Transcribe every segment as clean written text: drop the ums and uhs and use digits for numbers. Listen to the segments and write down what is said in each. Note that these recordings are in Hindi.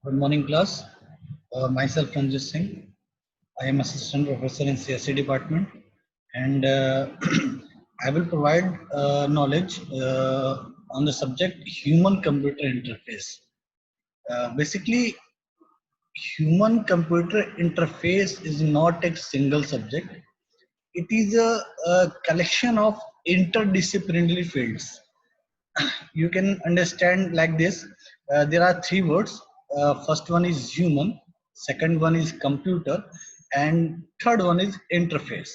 Good morning, class. Myself, Ranjit Singh. I am Assistant Professor in CSE Department, and I will provide knowledge on the subject Human-Computer Interface. Basically, Human-Computer Interface is not a single subject. It is a collection of interdisciplinary fields. You can understand like this. There are three words. First one is human, second one is computer, and third one is interface.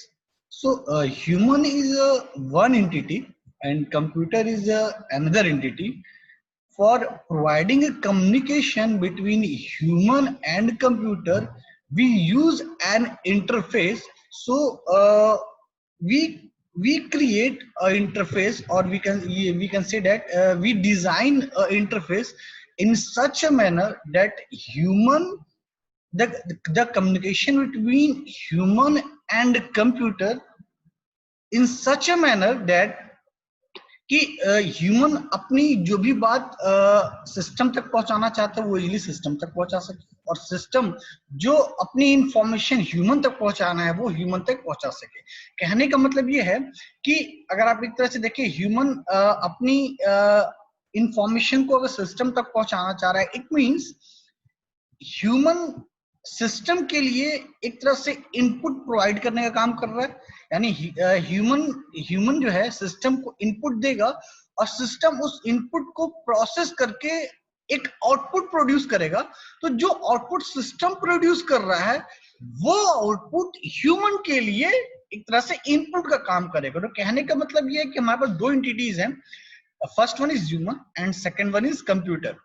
So human is one entity and computer is another entity. For providing a communication between human and computer, we use an interface. So we create an interface, or we can say that we design an interface in such a manner that the, the communication between human and computer in such a manner that कि ह्यूमन अपनी जो भी बात सिस्टम तक पहुंचाना चाहता है वो इजीली सिस्टम तक पहुंचा सके, और सिस्टम जो अपनी इंफॉर्मेशन ह्यूमन तक पहुंचाना है वो ह्यूमन तक पहुंचा सके। कहने का मतलब ये है कि अगर आप एक तरह से देखिए, ह्यूमन अपनी इंफॉर्मेशन को अगर सिस्टम तक पहुंचाना चाह रहा है, इट मींस ह्यूमन सिस्टम के लिए एक तरह से इनपुट प्रोवाइड करने का काम कर रहा है। यानी ह्यूमन जो है सिस्टम को इनपुट देगा और सिस्टम उस इनपुट को प्रोसेस करके एक आउटपुट प्रोड्यूस करेगा। तो जो आउटपुट सिस्टम प्रोड्यूस कर रहा है वो आउटपुट ह्यूमन के लिए एक तरह से इनपुट का काम करेगा। तो कहने का मतलब ये है कि हमारे पास दो एंटिटीज हैं, first one is human and second one is computer.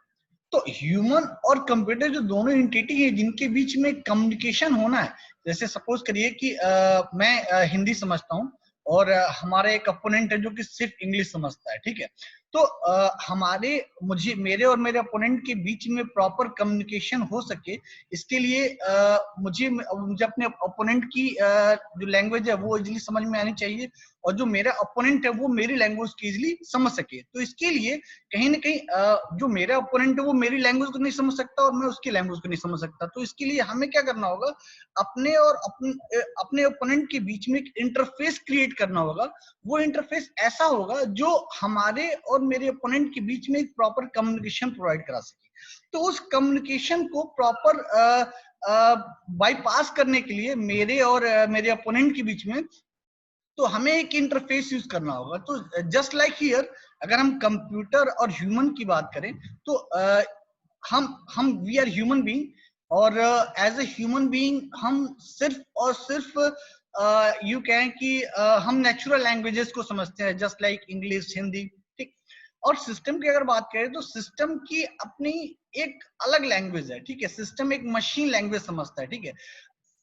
तो ह्यूमन और कंप्यूटर जो दोनों एंटिटी है जिनके बीच में कम्युनिकेशन होना है, जैसे सपोज करिए कि मैं हिंदी समझता हूँ और हमारा एक अपोनेंट है जो कि सिर्फ इंग्लिश समझता है, ठीक है। तो मेरे और मेरे अपोनेंट के बीच में प्रॉपर कम्युनिकेशन हो सके, इसके लिए मुझे अपने अपोनेंट की जो लैंग्वेज है वो इजीली समझ में आनी चाहिए, और जो मेरा अपोनेंट है वो मेरी लैंग्वेज को इजीली समझ सके। तो इसके लिए कहीं ना कहीं जो मेरा अपोनेंट है वो मेरी लैंग्वेज को नहीं समझ सकता और मैं उसकी लैंग्वेज को नहीं समझ सकता। तो इसके लिए हमें क्या करना होगा, अपने ओपोनेंट के बीच में एक इंटरफेस क्रिएट करना होगा। वो इंटरफेस ऐसा होगा जो हमारे और मेरे ओपोनेंट के बीच में एक प्रॉपर कम्युनिकेशन प्रोवाइड करा सके। तो उस कम्युनिकेशन को प्रॉपर बाईपास करने के लिए मेरे और मेरे ओपोनेंट के बीच में तो हमें एक इंटरफेस यूज करना होगा। तो जस्ट लाइक हियर, अगर हम कंप्यूटर और ह्यूमन की बात करें तो हम वी आर ह्यूमन बीइंग, और एज ए ह्यूमन बीइंग हम सिर्फ और सिर्फ यू कहें कि हम नेचुरल लैंग्वेजेस को समझते हैं, जस्ट लाइक इंग्लिश, हिंदी, ठीक। और सिस्टम की अगर बात करें तो सिस्टम की अपनी एक अलग लैंग्वेज है, ठीक है। सिस्टम एक मशीन लैंग्वेज समझता है, ठीक है,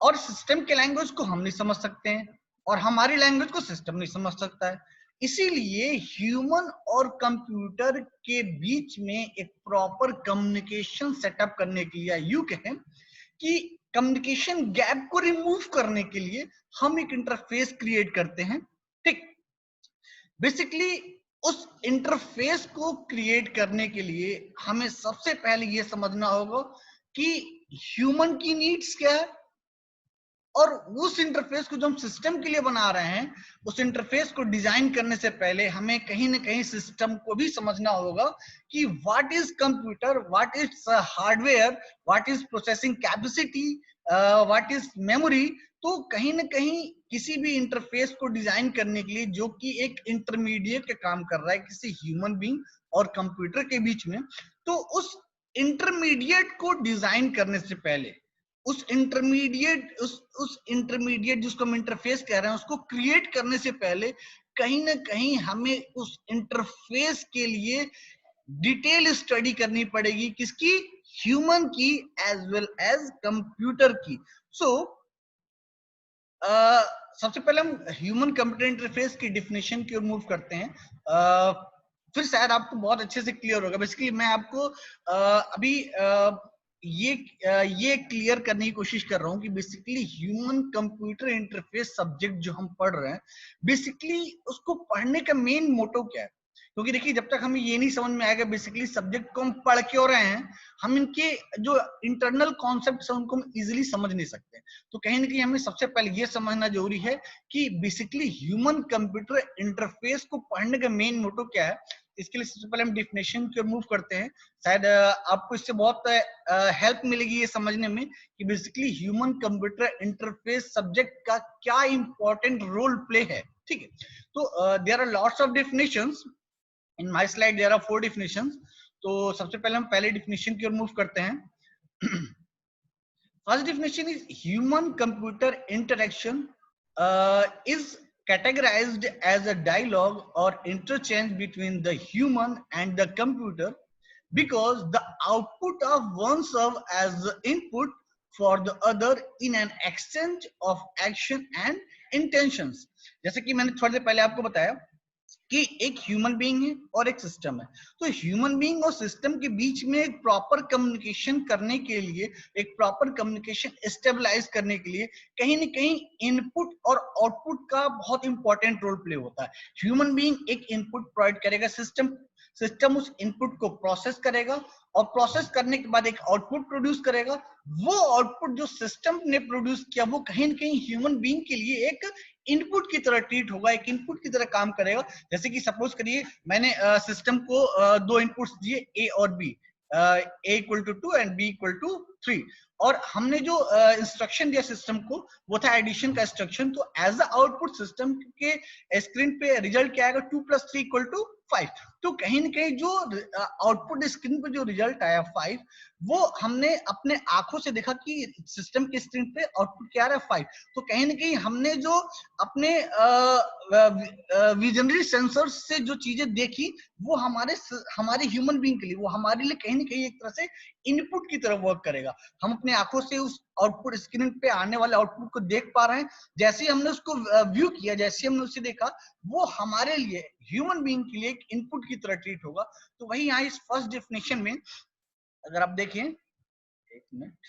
और सिस्टम के लैंग्वेज को हम नहीं समझ सकते हैं और हमारी लैंग्वेज को सिस्टम नहीं समझ सकता है। इसीलिए ह्यूमन और कंप्यूटर के बीच में एक प्रॉपर कम्युनिकेशन सेटअप करने के लिए, यू कहें कि कम्युनिकेशन गैप को रिमूव करने के लिए हम एक इंटरफेस क्रिएट करते हैं, ठीक। बेसिकली उस इंटरफेस को क्रिएट करने के लिए हमें सबसे पहले यह समझना होगा कि ह्यूमन की नीड्स क्या है, और उस इंटरफेस को जो हम सिस्टम के लिए बना रहे हैं, उस इंटरफेस को डिजाइन करने से पहले हमें कहीं ना कहीं सिस्टम को भी समझना होगा कि what is computer, what is hardware, what is processing capacity, what is memory. तो कहीं ना कहीं किसी भी इंटरफेस को डिजाइन करने के लिए जो कि एक इंटरमीडिएट का काम कर रहा है किसी ह्यूमन बीइंग और कंप्यूटर के बीच में, तो उस इंटरमीडिएट को डिजाइन करने से पहले उस इंटरमीडिएट जिसको हम इंटरफेस कह रहे हैं उसको क्रिएट करने से पहले कहीं ना कहीं हमें उस इंटरफेस के लिए डिटेल स्टडी करनी पड़ेगी, किसकी, ह्यूमन की एज वेल एज कंप्यूटर की। सो सबसे पहले हम ह्यूमन कंप्यूटर इंटरफेस की डिफिनेशन की ओर मूव करते हैं, फिर शायद आपको बहुत अच्छे से क्लियर होगा। बेसिकली मैं आपको अभी ये क्लियर करने की कोशिश कर रहा हूँ कि basically human computer interface subject जो हम पढ़ रहे हैं, बेसिकली उसको पढ़ने का मेन मोटो क्या है। क्योंकि देखिए जब तक हमें ये नहीं समझ में आएगा बेसिकली सब्जेक्ट को हम पढ़ क्यों रहे हैं, हम इनके जो इंटरनल कॉन्सेप्ट्स हैं उनको हम इजीली समझ नहीं सकते। तो कहीं ना कहीं हमें सबसे पहले ये समझना जरूरी है कि बेसिकली ह्यूमन कंप्यूटर इंटरफेस को पढ़ने का मेन मोटो क्या है। इसके लिए सबसे पहले हम डिफिनेशन की ओर मूव करते हैं। शायद आपको इससे बहुत हेल्प मिलेगी ये समझने में कि basically human computer interface subject का क्या इंपॉर्टेंट रोल प्ले है। ठीक है, तो there are lots of definitions. In my slide there are 4 definitions. तो सबसे पहले हम पहले डेफिनेशन की ओर मूव करते हैं। First definition is human computer interaction is categorized as a dialogue or interchange between the human and the computer because the output of one serves as the input for the other in an exchange of action and intentions. जैसे कि मैंने थोड़ी देर पहले आपको बताया कि एक ह्यूमन बीइंग है और एक सिस्टम है। तो ह्यूमन बीइंग और सिस्टम के बीच में एक प्रॉपर कम्युनिकेशन करने के लिए, एक प्रॉपर कम्युनिकेशन स्टेबलाइज करने के लिए कहीं ना कहीं इनपुट और आउटपुट का बहुत इंपॉर्टेंट रोल प्ले होता है। ह्यूमन बीइंग एक इनपुट प्रोवाइड करेगा, सिस्टम उस इनपुट को प्रोसेस करेगा और प्रोसेस करने के बाद एक आउटपुट प्रोड्यूस करेगा। वो आउटपुट जो सिस्टम ने प्रोड्यूस किया वो कहीं ना कहीं ह्यूमन बीइंग के लिए एक इनपुट की तरह ट्रीट होगा, एक इनपुट की तरह काम करेगा। जैसे कि सपोज करिए मैंने सिस्टम को 2 इनपुट्स दिए ए और B, A equal to 2 and B equal to 3, और हमने जो इंस्ट्रक्शन दिया सिस्टम को वो था एडिशन का इंस्ट्रक्शन। तो एज अ आउटपुट सिस्टम के स्क्रीन पे रिजल्ट क्या आएगा, 2 + 3 = 5। तो कहीं ना कहीं जो आउटपुट स्क्रीन पे जो रिजल्ट आया 5, वो हमने अपने आंखों से देखा कि सिस्टम के स्क्रीन पे आउटपुट क्या आ रहा है 5। तो कहीं ना कहीं हमने जो अपने विजनरी सेंसर्स से जो चीजें देखी वो हमारे ह्यूमन बीइंग के लिए, वो हमारे लिए कहीं ना कहीं एक तरह से इनपुट की तरह वर्क करेगा। हम अपने आंखों से उस आउटपुट स्क्रीन पे आने वाले आउटपुट को देख पा रहे हैं। जैसे ही हमने उसको व्यू किया, जैसे हमने उसे देखा, वो हमारे लिए ह्यूमन बीइंग के लिए एक इनपुट की तरह ट्रीट होगा। तो वही यहाँ इस फर्स्ट डेफिनेशन में अगर आप देखें, एक मिनट,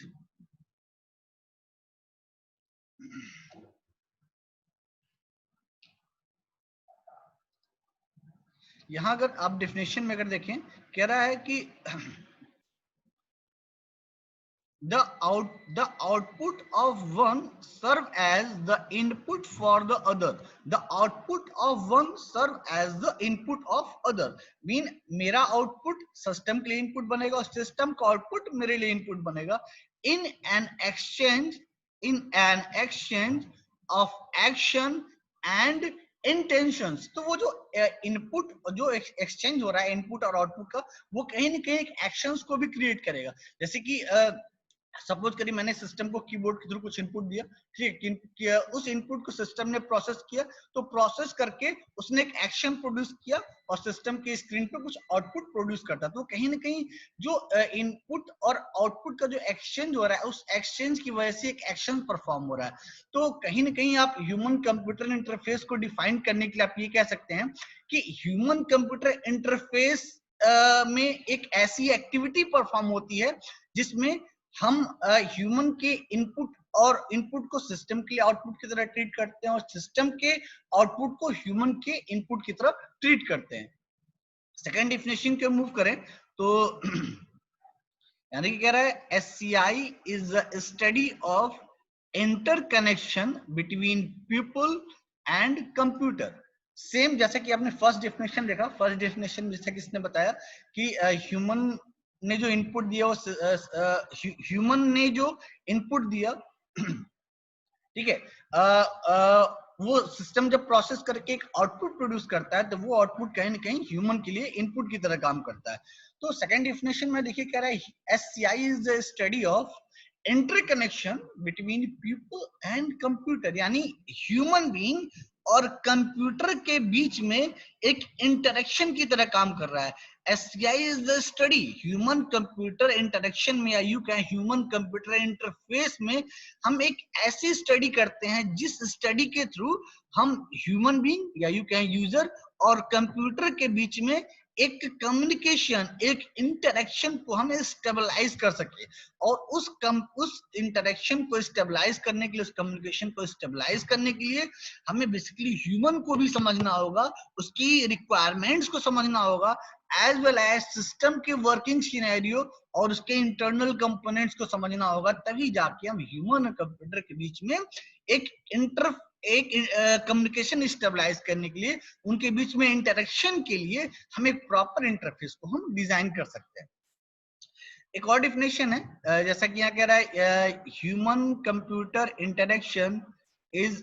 यहां अगर आप डेफिनेशन में अगर देखें, कह रहा है कि the output of one serve as the input for the other. The output of one serve as the input of other mean मेरा आउटपुट सिस्टम के लिए इनपुट बनेगा और सिस्टम का आउटपुट मेरे लिए इनपुट बनेगा in an exchange of action and intentions। तो वो जो इनपुट जो एक्सचेंज हो रहा है इनपुट और आउटपुट का, वो कहीं ना कहीं एक एक्शंस को भी क्रिएट करेगा। जैसे कि सपोज करिए मैंने सिस्टम को कीबोर्ड के थ्रू कुछ इनपुट दिया, ठीक है, उस इनपुट को सिस्टम ने प्रोसेस किया, तो प्रोसेस करके उसने एक एक्शन प्रोड्यूस किया और सिस्टम के स्क्रीन पे कुछ आउटपुट प्रोड्यूस करता। तो कहीं ना कहीं जो इनपुट और आउटपुट का जो एक्सचेंज हो रहा है, उस एक्सचेंज की वजह से एक एक्शन परफॉर्म हो रहा है। तो कहीं ना कहीं आप ह्यूमन कंप्यूटर इंटरफेस को डिफाइन करने के लिए आप ये कह सकते हैं कि ह्यूमन कंप्यूटर इंटरफेस में एक ऐसी एक्टिविटी परफॉर्म होती है जिसमें हम ह्यूमन के इनपुट को सिस्टम के लिए आउटपुट की तरह ट्रीट करते हैं और सिस्टम के आउटपुट को ह्यूमन के इनपुट की तरह ट्रीट करते हैं। सेकेंड डेफिनेशन की ओर मूव करें तो यानी कि कह रहा है SCI is a study of interconnection between people and computer. Same जैसे कि आपने फर्स्ट डेफिनेशन देखा, फर्स्ट डेफिनेशन जैसे कि इसने बताया कि ह्यूमन ने जो इनपुट दिया, ह्यूमन ने जो इनपुट दिया, ठीक है, वो सिस्टम जब प्रोसेस करके एक आउटपुट प्रोड्यूस करता है तो वो आउटपुट कहीं ना कहीं ह्यूमन के लिए इनपुट की तरह काम करता है। तो सेकंड डेफिनेशन में देखिए कह रहा है SCI is the study of interconnection between people and computer, यानी ह्यूमन बीइंग और कंप्यूटर के बीच में एक इंटरेक्शन की तरह काम कर रहा है। SCI is the study human computer interaction में, या यू कहें ह्यूमन कंप्यूटर इंटरफेस में हम एक ऐसी स्टडी करते हैं जिस स्टडी के थ्रू हम ह्यूमन बीइंग या यू कहें यूजर और कंप्यूटर के बीच में एक कम्युनिकेशन, एक इंटरेक्शन को हम स्टेबलाइज कर सके। और उस इंटरेक्शन को स्टेबलाइज करने के लिए, उस कम्युनिकेशन को स्टेबलाइज करने के लिए हमें बेसिकली ह्यूमन को भी समझना होगा, उसकी रिक्वायरमेंट्स को समझना होगा, एज वेल एज सिस्टम के वर्किंग सिनेरियो और उसके इंटरनल कंपोनेंट्स को समझना होगा। तभी जाके हम ह्यूमन और कंप्यूटर के बीच में एक कम्युनिकेशन स्टेबलाइज करने के लिए, उनके बीच में इंटरेक्शन के लिए हम एक प्रॉपर इंटरफेस को हम डिजाइन कर सकते हैं। एक और डिफिनेशन है, जैसा कि यहाँ कह रहा है, human computer interaction is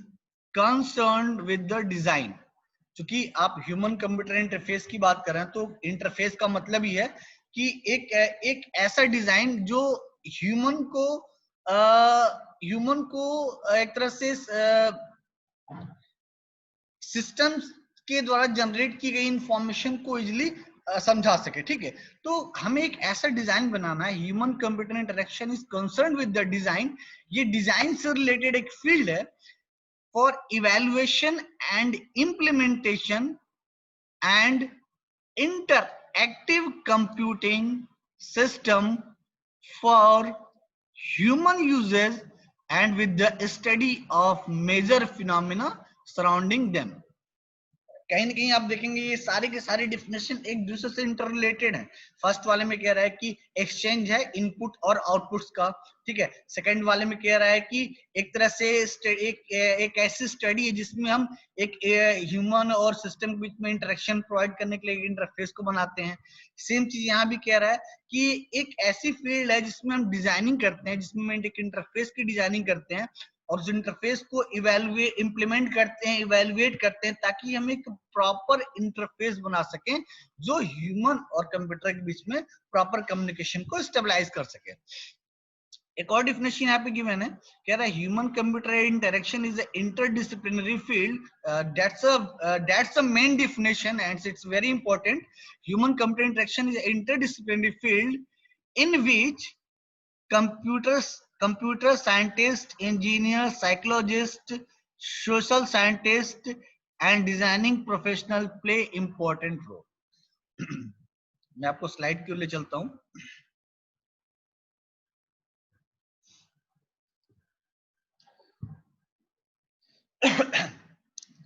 concerned with the design. क्योंकि आप ह्यूमन कंप्यूटर इंटरफेस की बात कर रहे हैं, तो इंटरफेस का मतलब ही है कि एक ऐसा डिजाइन जो ह्यूमन को एक तरह से सिस्टम्स के द्वारा जनरेट की गई इंफॉर्मेशन को इजिली समझा सके। ठीक है, तो हमें एक ऐसा डिजाइन बनाना है। Human computer interaction is concern with the design. ये डिजाइन से रिलेटेड एक फील्ड है for evaluation and implementation and interactive computing system for human uses and with the study of major phenomena surrounding them। कहीं ना कहीं आप देखेंगे ये सारे के सारे डिफिनेशन एक दूसरे से इंटर रिलेटेड है। फर्स्ट वाले में कह रहा है कि एक्सचेंज है इनपुट और आउटपुट्स का, ठीक है। सेकंड वाले में कह रहा है कि एक तरह से एक ऐसी स्टडी है जिसमें हम एक ह्यूमन और सिस्टम के बीच में इंटरेक्शन प्रोवाइड करने के लिए इंटरफेस को बनाते हैं। सेम चीज यहाँ भी कह रहा है कि एक ऐसी फील्ड है जिसमें हम डिजाइनिंग करते हैं, जिसमें हम एक इंटरफेस की डिजाइनिंग करते हैं और उस इंटरफेस को इम्प्लीमेंट करते हैं, इवेलुएट करते हैं, ताकि हम एक प्रॉपर इंटरफेस बना सकें जो ह्यूमन और कंप्यूटर के बीच में प्रॉपर कम्युनिकेशन को स्टेबलाइज कर सके। एक और डिफिनेशन यहाँ पे गिवन है, कह रहा है human computer interaction is interdisciplinary field. That's a main definition and it's very important. Human computer interaction is interdisciplinary field in which computer scientist, engineer, psychologist, social scientist and designing professional play important role। मैं आपको स्लाइड की ओर ले चलता हूं।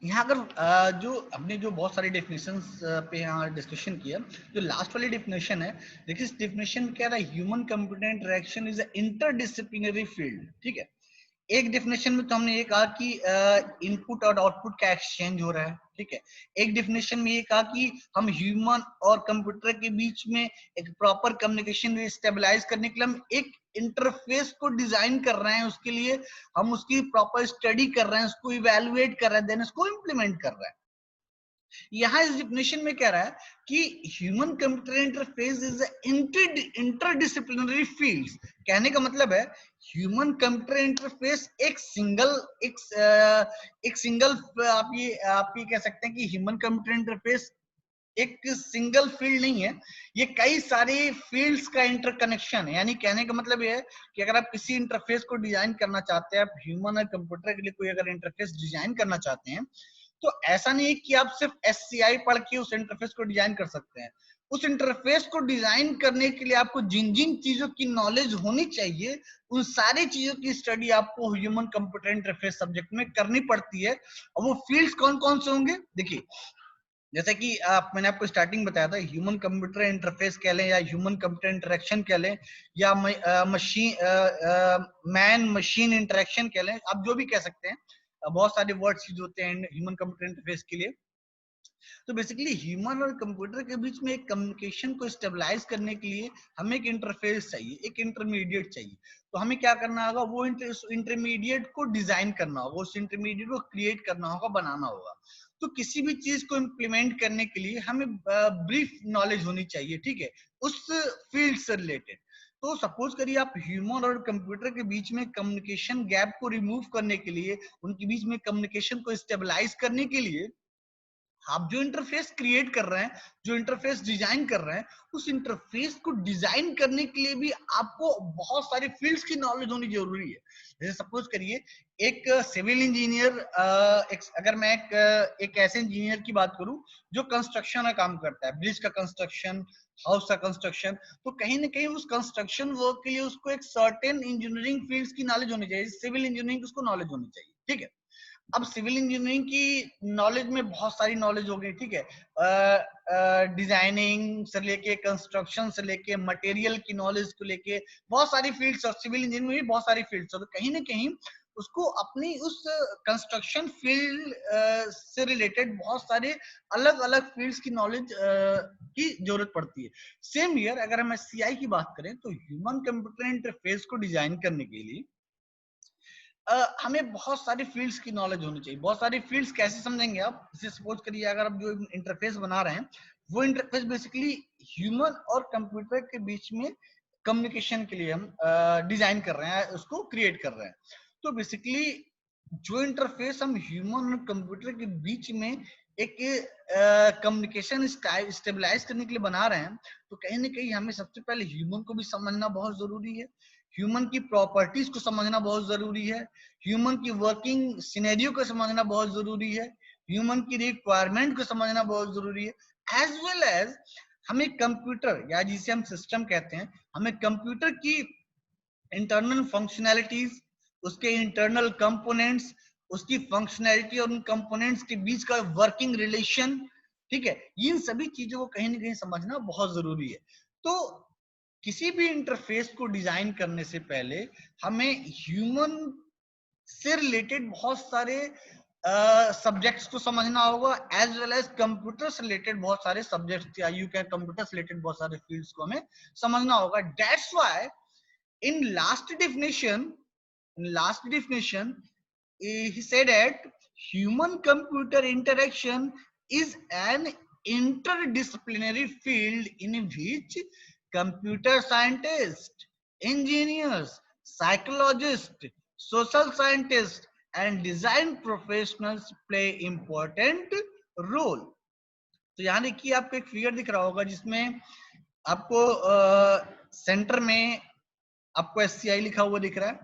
यहाँ अगर जो हमने जो बहुत सारे डेफिनेशंस पे यहाँ डिस्कशन किया, जो लास्ट वाली डेफिनेशन है, देखिए इस डेफिनेशन में क्या है, human computer interaction is interdisciplinary field. ठीक है, एक डेफिनेशन में तो हमने ये कहा कि इनपुट और आउटपुट का एक्सचेंज हो रहा है। ठीक है, एक डेफिनेशन में ये कहा कि हम ह्यूमन और कंप्यूटर के बीच में एक प्रॉपर कम्युनिकेशन स्टेबलाइज करने के लिए हम एक इंटरफेस को डिजाइन कर रहे हैं, उसके लिए हम उसकी प्रॉपर स्टडी कर रहे हैं, उसको इवेलुएट कर रहे हैं, देन उसको इम्प्लीमेंट कर रहे हैं। यहाँ इस डिफिनेशन में कह रहा है कि human computer interface is interdisciplinary fields. कहने का मतलब है ह्यूमन कंप्यूटर इंटरफेस एक सिंगल आप ये कह सकते हैं कि ह्यूमन कंप्यूटर इंटरफेस एक सिंगल फील्ड नहीं है, ये कई सारे फील्ड्स का इंटरकनेक्शन है। यानी कहने का मतलब ये है कि अगर आप किसी इंटरफेस को डिजाइन करना चाहते हैं, आप ह्यूमन और कंप्यूटर के लिए कोई अगर इंटरफेस डिजाइन करना चाहते हैं, तो ऐसा नहीं है कि आप सिर्फ SCI पढ़ के उस इंटरफेस को डिजाइन कर सकते हैं। उस इंटरफेस को डिजाइन करने के लिए आपको जिन जिन चीजों की नॉलेज होनी चाहिए, उन सारी चीजों की स्टडी आपको ह्यूमन कंप्यूटर इंटरफेस सब्जेक्ट में करनी पड़ती है। और वो फील्ड्स कौन कौन से होंगे, देखिए जैसे कि मैंने आपको स्टार्टिंग बताया था, ह्यूमन कंप्यूटर इंटरफेस कह लें या ह्यूमन कंप्यूटर इंटरेक्शन कह लें या मैन मशीन इंटरेक्शन कह लें, आप जो भी कह सकते हैं, बहुत सारे वर्ड्स यूज होते हैं ह्यूमन कंप्यूटर इंटरफेस के लिए। तो बेसिकली ह्यूमन और कंप्यूटर के बीच में एक कम्युनिकेशन को स्टेबलाइज करने के लिए हमें एक इंटरफेस चाहिए, एक इंटरमीडिएट चाहिए। तो हमें क्या करना होगा, वो इंटरमीडिएट को डिजाइन करना होगा, उस इंटरमीडिएट को क्रिएट करना होगा, बनाना होगा। तो किसी भी चीज को इम्प्लीमेंट करने के लिए हमें ब्रीफ नॉलेज होनी चाहिए, ठीक है, उस फील्ड से रिलेटेड। तो सपोज करिए आप ह्यूमन और कंप्यूटर के बीच में कम्युनिकेशन गैप को रिमूव करने के लिए, उनके बीच में कम्युनिकेशन को स्टेबलाइज करने के लिए आप जो इंटरफेस क्रिएट कर रहे हैं, जो इंटरफेस डिजाइन कर रहे हैं, उस इंटरफेस को डिजाइन करने के लिए भी आपको बहुत सारी फील्ड्स की नॉलेज होनी जरूरी है। जैसे सपोज करिए एक सिविल इंजीनियर, अगर मैं एक ऐसे इंजीनियर की बात करूं जो कंस्ट्रक्शन का काम करता है, ब्रिज का कंस्ट्रक्शन, हाउस का कंस्ट्रक्शन, तो कहीं ना कहीं उस कंस्ट्रक्शन वर्क के लिए उसको एक सर्टेन इंजीनियरिंग फील्ड्स की नॉलेज होनी चाहिए, सिविल इंजीनियरिंग उसको नॉलेज होनी चाहिए, ठीक है। अब सिविल इंजीनियरिंग की नॉलेज में बहुत सारी नॉलेज हो गई, ठीक है, डिजाइनिंग से लेके कंस्ट्रक्शन से लेके मटेरियल की नॉलेज को लेके बहुत सारी फील्ड्स, और सिविल इंजीनियरिंग में भी बहुत सारी फील्ड्स, तो कहीं ना कहीं उसको अपनी उस कंस्ट्रक्शन फील्ड से रिलेटेड बहुत सारे अलग अलग फील्ड्स की नॉलेज की जरूरत पड़ती है। सेम ईयर अगर हम एससीआई की बात करें तो ह्यूमन कंप्यूटर इंटरफेस को डिजाइन करने के लिए हमें बहुत सारी फील्ड्स की नॉलेज होनी चाहिए। बहुत सारी फील्ड्स कैसे समझेंगे आप, जैसे सपोज करिए अगर आप जो इंटरफेस बना रहे हैं वो इंटरफेस बेसिकली ह्यूमन और कंप्यूटर के बीच में कम्युनिकेशन के लिए हम डिजाइन कर रहे हैं, उसको क्रिएट कर रहे हैं। तो बेसिकली जो इंटरफेस हम ह्यूमन और कंप्यूटर के बीच में एक कम्युनिकेशन स्टेबलाइज करने के लिए बना रहे हैं, तो कहीं ना कहीं हमें सबसे पहले ह्यूमन को भी समझना बहुत जरूरी है, ह्यूमन की प्रॉपर्टीज को समझना बहुत जरूरी है, ह्यूमन की वर्किंग सिनेरियो को समझना बहुत जरूरी है, ह्यूमन की रिक्वायरमेंट को समझना बहुत जरूरी है, एज वेल एज हमें कंप्यूटर या जिसे हम सिस्टम कहते हैं, हमें कंप्यूटर की इंटरनल फंक्शनैलिटीज, उसके इंटरनल कंपोनेंट्स, उसकी फंक्शनैलिटी और उन कंपोनेंट्स के बीच का वर्किंग रिलेशन, ठीक है, इन सभी चीजों को कहीं ना कहीं समझना बहुत जरूरी है। तो किसी भी इंटरफेस को डिजाइन करने से पहले हमें ह्यूमन से रिलेटेड बहुत सारे सब्जेक्ट्स को समझना होगा, एज वेल एज कंप्यूटर से रिलेटेड बहुत सारे सब्जेक्ट्स या यू कैन कंप्यूटर से रिलेटेड बहुत सारे फील्ड्स को हमें समझना होगा। That's why in last definition he said that human computer interaction is an interdisciplinary field in which computer scientists, engineers, psychologists, social scientists and design professionals play important role। तो यहाँ देखिए आपको एक फिगर दिख रहा होगा जिसमें आपको सेंटर में आपको एससीआई लिखा हुआ दिख रहा है,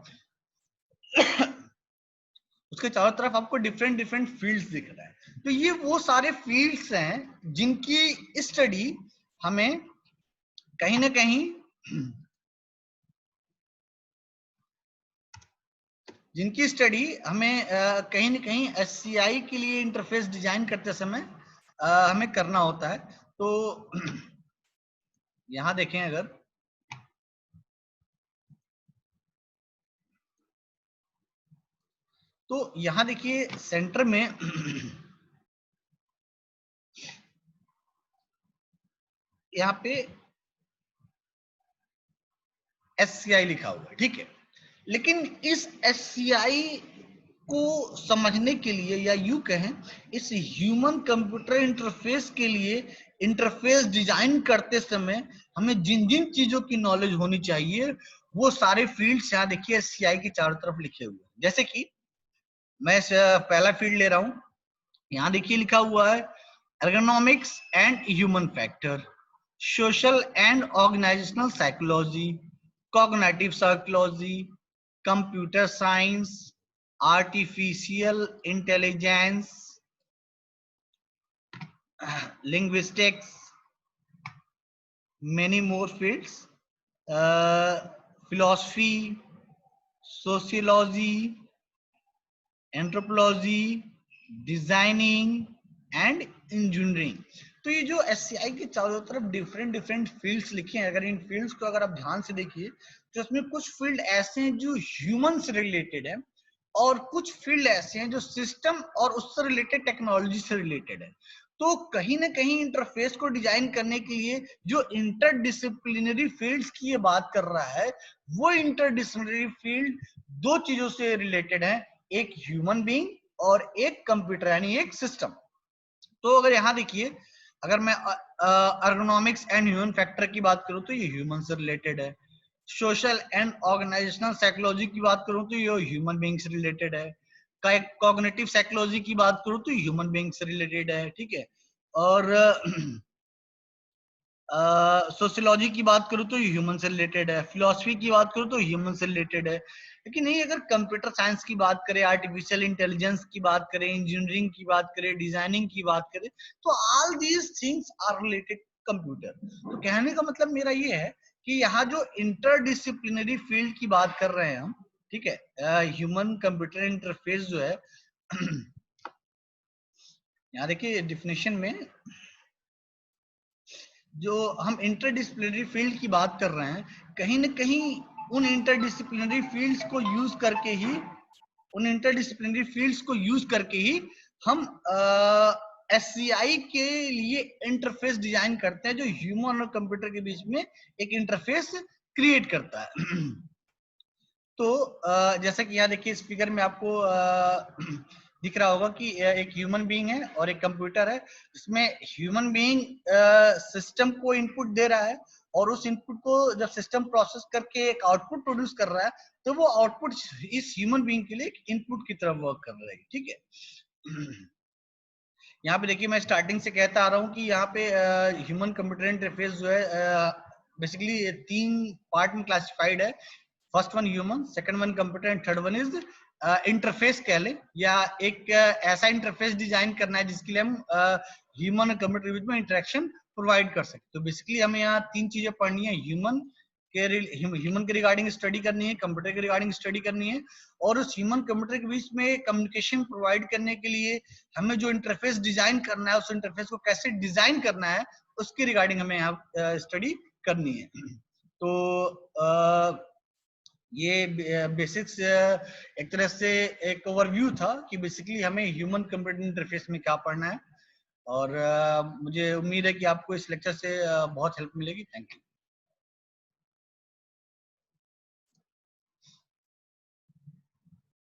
उसके चारों तरफ आपको डिफरेंट डिफरेंट फील्ड्स दिख रहा है। तो ये वो सारे फील्ड्स हैं जिनकी स्टडी हमें कहीं ना कहीं कहीं ना कहीं एससीआई के लिए इंटरफेस डिजाइन करते समय हमें करना होता है। तो यहां देखें अगर, तो यहां देखिए सेंटर में यहाँ पे एससीआई लिखा हुआ है, ठीक है, लेकिन इस एससीआई को समझने के लिए या यूं कहें इस ह्यूमन कंप्यूटर इंटरफेस के लिए इंटरफेस डिजाइन करते समय हमें जिन जिन चीजों की नॉलेज होनी चाहिए वो सारे फील्ड्स यहाँ देखिए एससीआई के चारों तरफ लिखे हुए हैं। जैसे कि मैं पहला फील्ड ले रहा हूं, यहाँ देखिए लिखा हुआ है ergonomics and human factor, social and organizational psychology, cognitive psychology, computer science, artificial intelligence, linguistics, many more fields, philosophy, sociology, anthropology, designing and engineering। तो ये जो एससीआई के चारों तरफ डिफरेंट डिफरेंट फील्ड्स लिखे हैं, अगर इन फील्ड्स को अगर आप ध्यान से देखिए तो इसमें कुछ फील्ड ऐसे हैं जो ह्यूमन से रिलेटेड है और कुछ फील्ड ऐसे हैं जो सिस्टम और उससे रिलेटेड टेक्नोलॉजी से रिलेटेड है। तो कहीं ना कहीं इंटरफेस को डिजाइन करने के लिए जो इंटरडिसिप्लिनरी फील्ड्स की ये बात कर रहा है, वो इंटरडिसिप्लिनरी फील्ड दो चीजों से रिलेटेड है, एक ह्यूमन बीइंग और एक कंप्यूटर यानी एक सिस्टम। तो अगर यहाँ देखिए, अगर मैं ergonomics एंड ह्यूमन फैक्टर की बात करूं तो ये ह्यूमन से रिलेटेड है, सोशल एंड ऑर्गेनाइजेशनल साइकोलॉजी की बात करूं तो ये ह्यूमन बीइंग से रिलेटेड है, कॉग्निटिव साइकोलॉजी की बात करूं तो ह्यूमन बीइंग से रिलेटेड है, ठीक है। और सोशियोलॉजी की बात करूं तो ह्यूमन से रिलेटेड है, फिलोसफी की बात करूं तो ह्यूमन से रिलेटेड है। लेकिन नहीं, अगर कंप्यूटर साइंस की बात करें, आर्टिफिशियल इंटेलिजेंस की बात करें, इंजीनियरिंग की बात करें, डिजाइनिंग की बात करें, तो all these things are related computer. तो कहने का मतलब मेरा ये है कि यहाँ जो इंटरडिसिप्लिनरी फील्ड की बात कर रहे हैं हम, ठीक है, ह्यूमन कंप्यूटर इंटरफेस जो है, यहाँ देखिए डिफिनेशन में जो हम इंटरडिसिप्लिनरी फील्ड की बात कर रहे हैं, कहीं ना कहीं उन इंटरडिसिप्लिनरी फील्ड्स को यूज करके ही, उन इंटरडिसिप्लिनरी फील्ड्स को यूज करके ही हम एससीआई के लिए इंटरफेस डिजाइन करते हैं, जो ह्यूमन और कंप्यूटर के बीच में एक इंटरफेस क्रिएट करता है। तो जैसा कि यहाँ देखिए स्पीकर में आपको दिख रहा होगा कि एक ह्यूमन बीइंग है और एक कंप्यूटर है। इसमें ह्यूमन बीइंग सिस्टम को इनपुट दे रहा है, और उस इनपुट को जब सिस्टम प्रोसेस करके एक आउटपुट प्रोड्यूस कर रहा है, तो वो आउटपुट इस ह्यूमन बीइंग के लिए एक इनपुट की तरह वर्क कर रहा है, ठीक है। यहाँ पे देखिए मैं स्टार्टिंग से कहता आ रहा हूँ कि यहाँ पे ह्यूमन कंप्यूटर इंटरफेस जो है बेसिकली 3 पार्ट में क्लासिफाइड है। First one human, second one computer, and third one is interface कह ले, या एक ऐसा इंटरफेस डिजाइन करना है जिसके लिए हम ह्यूमन और कंप्यूटर के बीच में इंटरेक्शन प्रोवाइड कर सकते। तो बेसिकली हमें यहाँ 3 चीजें पढ़नी है, ह्यूमन के रिगार्डिंग स्टडी करनी है, कंप्यूटर के रिगार्डिंग स्टडी करनी है, और उस ह्यूमन कंप्यूटर के बीच में कम्युनिकेशन प्रोवाइड करने के लिए हमें जो इंटरफेस डिजाइन करना है, उस इंटरफेस को कैसे डिजाइन करना है, उसके रिगार्डिंग हमें यहाँ स्टडी करनी है। तो ये बेसिक्स एक तरह से एक ओवरव्यू था कि बेसिकली हमें ह्यूमन कंप्यूटर इंटरफेस में क्या पढ़ना है, और मुझे उम्मीद है कि आपको इस लेक्चर से बहुत हेल्प मिलेगी। Thank you.